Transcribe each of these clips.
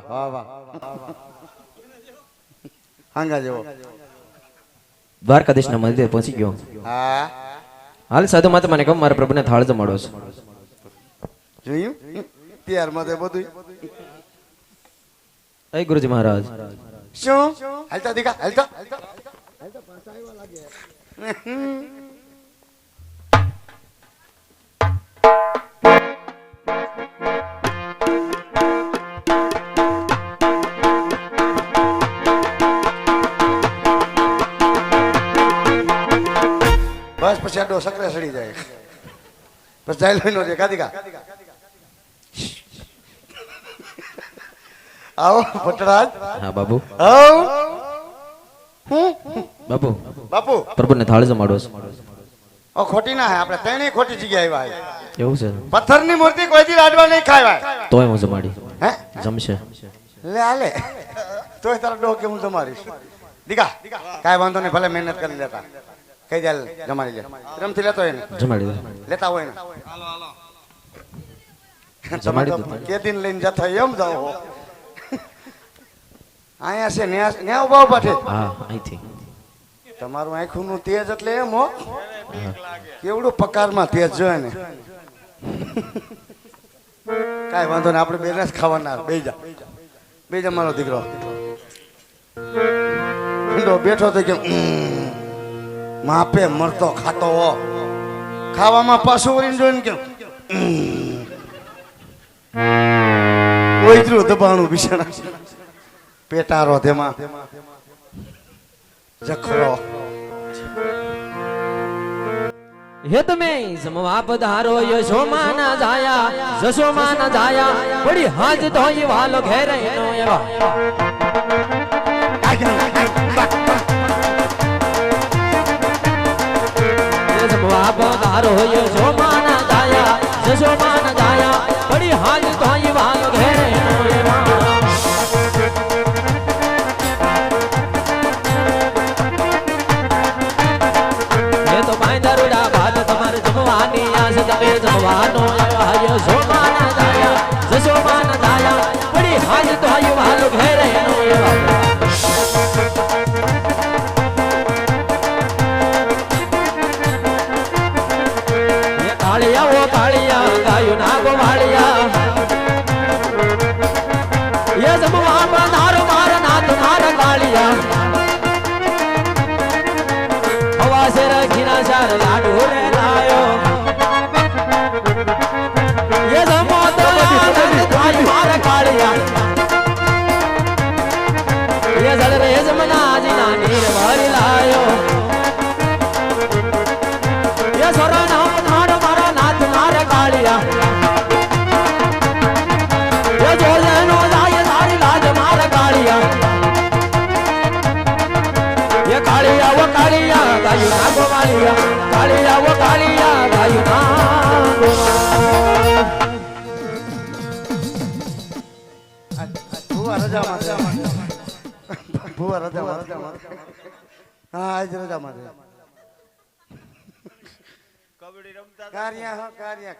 વાહ વાહ વાહ હાંગા જેવો દ્વારકાધીશના મંદિરે પહોંચી ગયો. હા હાલ સાધુ માતા મને કહો મારા પ્રભુને થાળ જમાડો છે. જોયું ત્યારમાં તે બધું એ ગુરુજી મહારાજ શું હાલતા દીકા હાલતા બસ પછી આડો સકરે સડી જાય બસ જાય નો જે કાદીકા આવો ભટ્ટરાજ. હા બાબુ. આવો બાબુ બાપુ પ્રભુને થાળ જમાડો છે. ઓ ખોટી ના હે આપણે ત્રણેય ખોટી જગ્યાએ આવ્યા. એવું છે? પથ્થરની મૂર્તિ કોઈ દી લાડવા નહીં ખાવાય. તોય હું જમાડી. હે જમશે. લે આલે તોય તારો ડો કે હું જમાડીશ. દીકા કાંઈ વાંધો નહીં ભલે મહેનત કરી લેતા કઈ દે જમાડી લે પ્રેમથી લેતો હોય ને જમાડી દે. લેતા હોય ને જમાડી દે. કે દિન લઈને જતા એમ જાઓ અહીંયા છે ન્યા ઉભા ઉભા છે. હા અહીંથી તમારું આંખું નું તેજ એટલે એમ હો કેવડું પકારમાં તેજ જોઈએ ને કાંઈ વાંધો નહીં આપણે બેને જ ખાવાના બે જા મારો દીકરો બેઠો તો કેમ માપે મરતો ખાતો હો ખાવામાં પાછું વળીને જોઈને કેમ ઓઈતરું દબાણું બિછાણા પેટારો તેમાં જખરો હે તમે જમવા પધારો યશોમાં ના જાયા જશોમાં ના જાયા પડી હાજ ધોઈ વાલો ઘેરે નો એવા જમવા પધારો યશોમાં ના જાયા જશોમાં ના જાયા પડી હાજ ધોઈ વાલો ઘેરે નો એવા જમવાનો આવ્યો સોમાન દાયા જસોમાન દાયા પડી હાજ તો આયો હાલો ઘેરે નો એ કાળિયા ઓ કાળિયા ગાયો ના ગોવાળિયા એ જમવા પધારો મારા નાથ મારા કાળિયા હવા સે રખીના ચાર લાડુ રે લાયો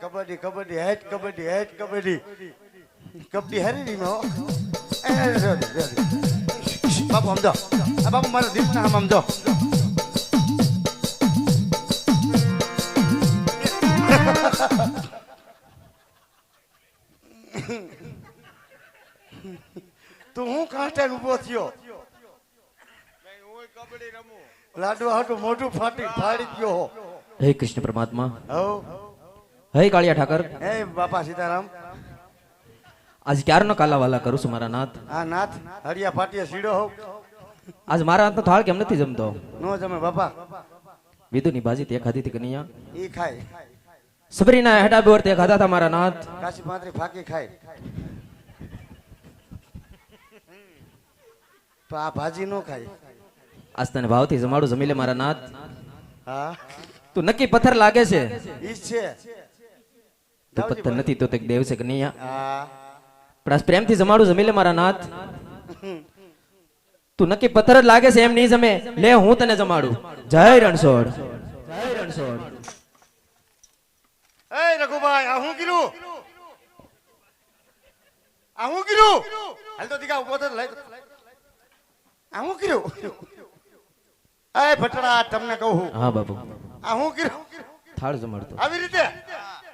કબડ્ડી કબડ્ડી હેટ કબડ્ડી હેટ કબડ્ડી કબડ્ડી હેરી નો બાપુ સમજો આ બાપુ મારા દીપ ના સમજો તું હું કાંઠે ઉભો થયો લાડવા હાટું મોઢું ફાડી ગયો. હે કૃષ્ણ પરમાત્મા. હે કાળિયા ઠાકર. હે બાપા સીતારામ. આજ ક્યારનો કાલાવાલા કરું છું મારા નાથ. હા નાથ હરિયા પાટિયા સીડો હોવ. આજ મારા હાથનો થાળ કેમ નથી જમતો? નો જમે બાપા. વિદુની ભાજી તે ખાધી હતી કનૈયા? ઈ ખાય. સબરીના હેડા બોર તે ખાધા હતા મારા નાથ. કાશી પાંત્રી ફાકી ખાય. તો આ ભાજી નો ખાય. આજ તને ભાવથી જમાડું જમી લે મારા નાથ. હા તું નક્કી પથ્થર લાગે છે. ઈ છે તું પથ્થર નથી તો તે દેવ છે કનૈયા. હા પણ આજ પ્રેમથી જમાડું જમી લે મારા નાથ. તું નક્કી પથ્થર જ લાગે છે એમ નહીં જમે લે હું તને જમાડું. જય રણછોડ જય રણછોડ. એ રઘુભાઈ આ હું કીધું આ હું કીધું હાલ તો દીકા ઉભો તો લઈ આ હું કર્યું એ ભટડા તમને કહું હા બાપુ આ હું કર્યું થાળ જમાડતો આવી રીતે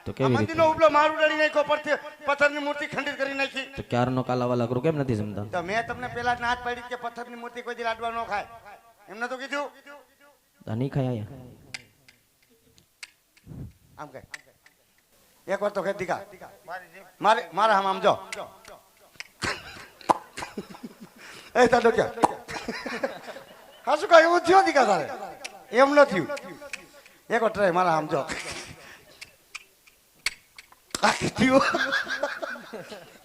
તો કેવી રીતે મંદિરનો ઉપલો મારું ઉડાડી નાખ્યો પરથી પથ્થરની મૂર્તિ ખંડિત કરી નાખી તો ક્યારનો કાલાવાલા કરું કેમ નથી જમતા તો મેં તમને પેલા જ નાચ પાડી કે પથ્થરની મૂર્તિ કોઈ દી લાડવા ન ખાય એમને તો કીધું નહીં ખાય અહીંયા આમ કઈ એક વાર તો કઈ દીકા મારે આમ જો એ તાડો ક્યાં હા શું કહ્યું એવું થયો દીકા તારે એમ ન થયું એક વાર ટ્રાય મારા આમ જો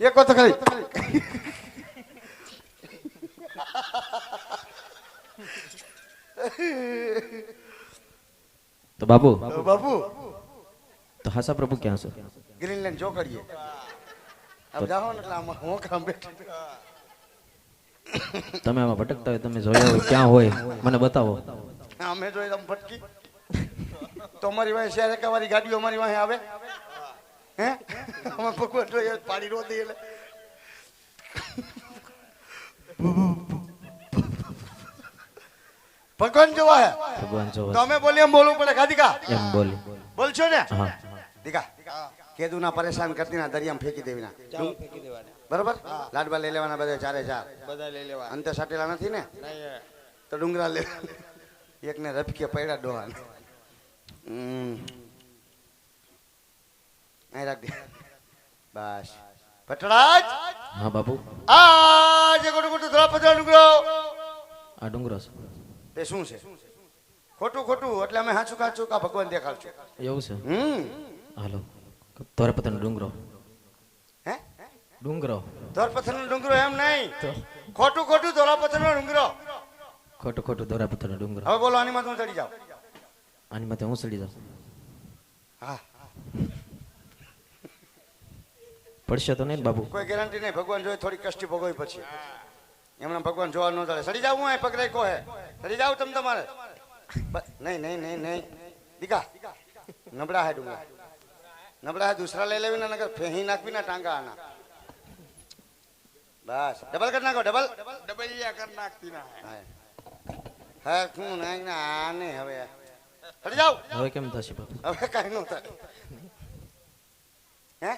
એક વાર તો ખરી તો બાપુ બાપુ તો હાસા પ્રભુ ક્યાં છો ગ્રીનલેન્ડ જો કરીએ अब જાઓ ને એટલે આમાં હું કામ બેઠો તમે આમાં ભટકતા હોય તમે જોયા હોય ક્યાં હોય મને બતાવો અમે જોઈ તમે ભટકી તો અમારી વાંહે શહેર એકાવારી ગાડીઓ અમારી વાંહે આવે હે અમે ભગવાન જોઈએ પાડી નો દઈએ એટલે ભગવાન જોવા હે ભગવાન જો તો અમે બોલીએ એમ બોલવું પડે ગાદીકા એમ બોલી બોલશો ને હા દીકા કેદુના પરેશાન કરતી ના દરિયામાં ફેંકી દેવીના બરોબર લાડવા લઈ લેવાના બધા ચારે ચાર બધા લઈ લેવા અંતે સાટેલા નથી ને તો ડુંગરા લે એકને રફકે પડ્યા ડોહાને અહીં રાખ દે બસ ભટરાજ હા બાપુ આ જે ખોટું ખોટું ધરાપતરા ડુંગરો આ ડુંગરો છે તે શું છે ખોટું ખોટું એટલે અમે હાચું કાચું કા ભગવાન દેખાડશું એવું છે હાલો ધોરપતરનો ડુંગરો હે ડુંગરો ધોરપથરનો ડુંગરો એમ નહીં ખોટું ખોટું ધોરાપથરનો ડુંગરો ખોટું ખોટું ધોરપતરનો ડુંગરો હવે બોલો આની માં હું ચડી જાઉં આની માથે હું ચડી જાઉં હા પડશે તો નહીં ને બાપુ કોઈ ગેરંટી નહીં ભગવાન જોઈએ થોડી કષ્ટી ભોગવી પછી એમણે ભગવાન જોવા ન ચાલે સડી જાવ હું પકડાઈ કો હે સડી જાવ તમે તમારે નહીં નહીં નહીં નહીં દીકા નબળા હે ડુંગરા નબળા હે દૂસરા લઈ લેવી ના નગર ફેહી નાખવી ના ટાંગા આના બસ ડબલ કરી નાખો ડબલ ડબલિયા કર નાખતી ના હા શું નહીં ના આ નહીં હવે સડી જાવ હવે કેમ થશે બાપુ હવે કાંઈ ન થાય હે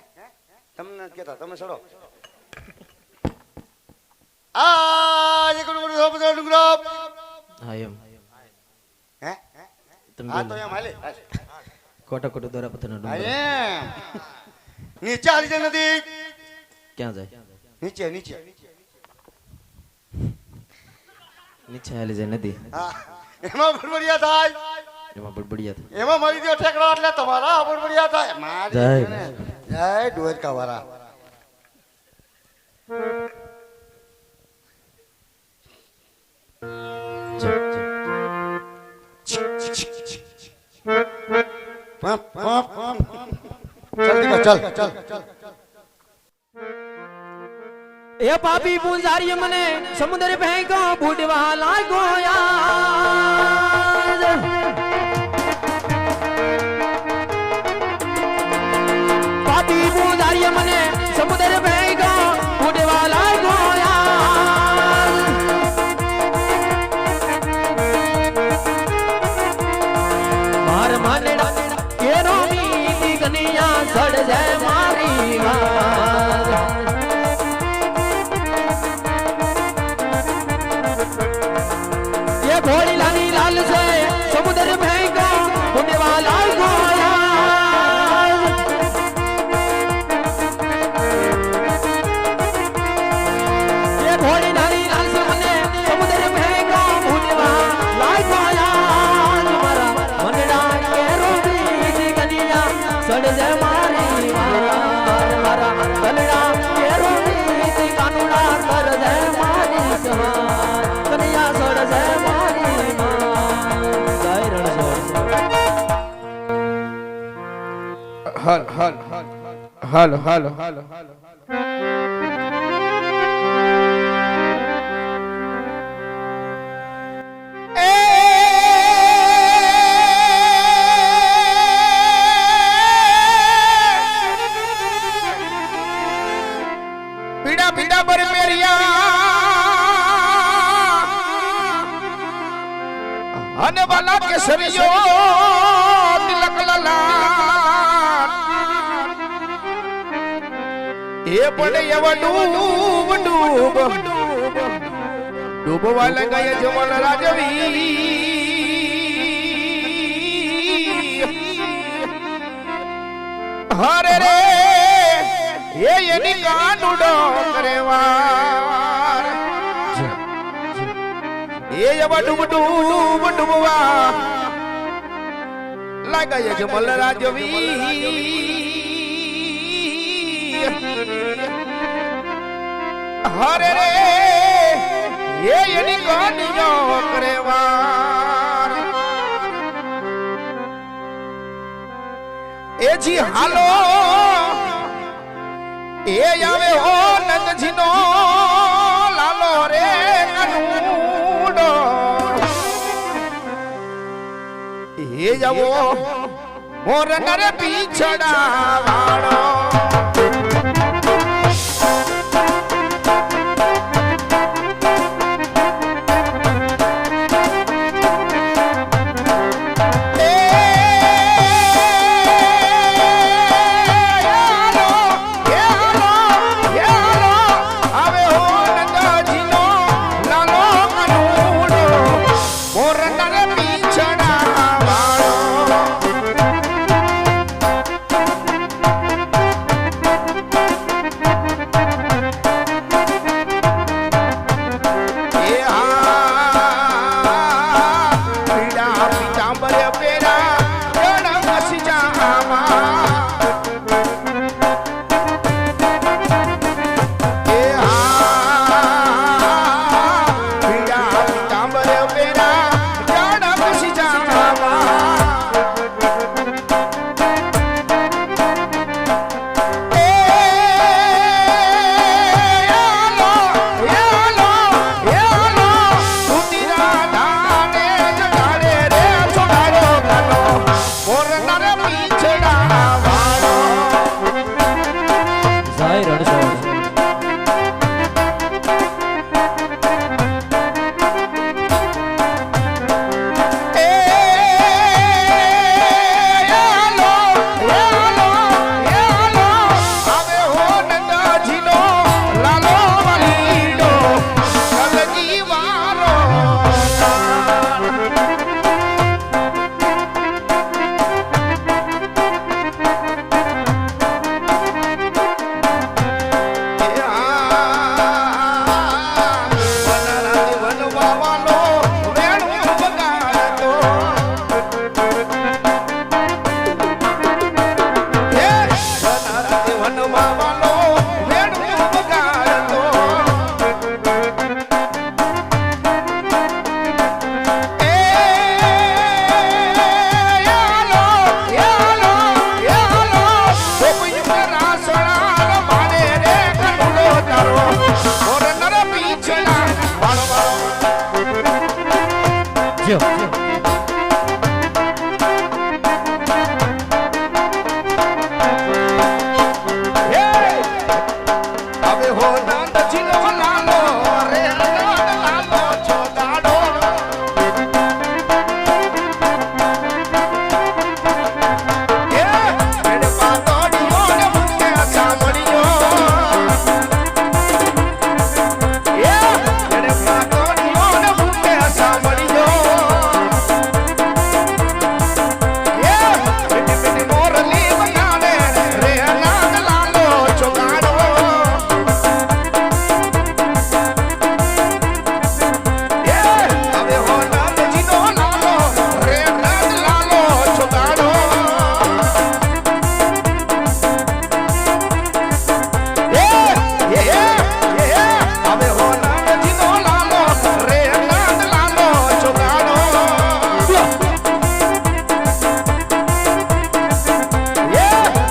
તમને કેતા તમે સડો આ જે કોણ ડુંગરો હા એમ હે તમે હા તો બોલો. એમ હાલે ખોટા ખોટું ધોરપતરનો હા ડુંગરો એમ નીચે હાલી જાય નદી ક્યાં જાય નીચે નીચે નીચે હાલી જાય નદી હા એમાં બડબડિયા થાય એમાં બડબડિયા થાય એમાં મરી ગયો ઠેકડો એટલે તમારા બડબડિયા થાય મારી જય ને. જય દ્વારકા વાળા ચલ દીકા ચલ ચલ એ પાપી પૂંજારી મને સમુદ્ર ફેંકો બુડવા લાગ્યો યાર પાપી પૂંજારી મને સમુદ્ર ફેંકો બુડવા લાગ્યો યાર માર માનડા કેરો મીતી કનિયા સડ જાય મારી વાર ये घोड़ी लाली लाल से समुद्र फेंको बुढ़े वाला गोया ये घोड़ी लाली लाल से मने समुद्र फेंको बुढ़े वाला गोया तुम्हारा मनड़ा के रोटी सी कनिया सड़ जा मारी मारा कलड़ा के रोटी सी कानुड़ा कर जा मारी सवार कनिया सड़ जा હલ હલ હલ હલ હલ હલ પીડા પીડા પર મોરી મેરિયા અને વાલા કેસરીયો તિલક લાલા એ પડે એવા ડૂબ ડૂબ ડૂબવા લગાય જમલ રાજવી હરે રે એની કાંડુડો કરેવાર એ એવા ડૂબ ડૂબ ડૂબવા લગાય જમલ રાજવી હરે રે એની કાંડુડો કરેવાર એ જી હાલો એ આવે હો નંદજીનો લાલો રે કાનુડો એ જાવો મોર નરે પીછડા વાળો